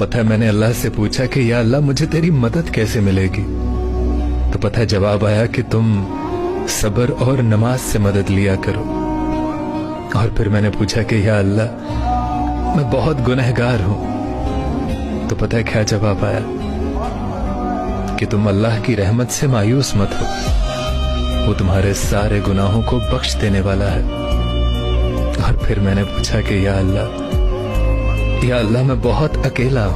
पता है मैंने अल्लाह से पूछा कि या अल्लाह मुझे तेरी मदद कैसे मिलेगी। तो पता है जवाब आया कि तुम सब्र और नमाज से मदद लिया करो। और फिर मैंने पूछा कि या अल्लाह मैं बहुत गुनहगार हूं। तो पता है क्या जवाब आया कि तुम अल्लाह की रहमत से मायूस मत हो, वो तुम्हारे सारे गुनाहों को बख्श देने वाला है। और फिर मैंने पूछा कि या अल्लाह मैं बहुत अकेला हूं।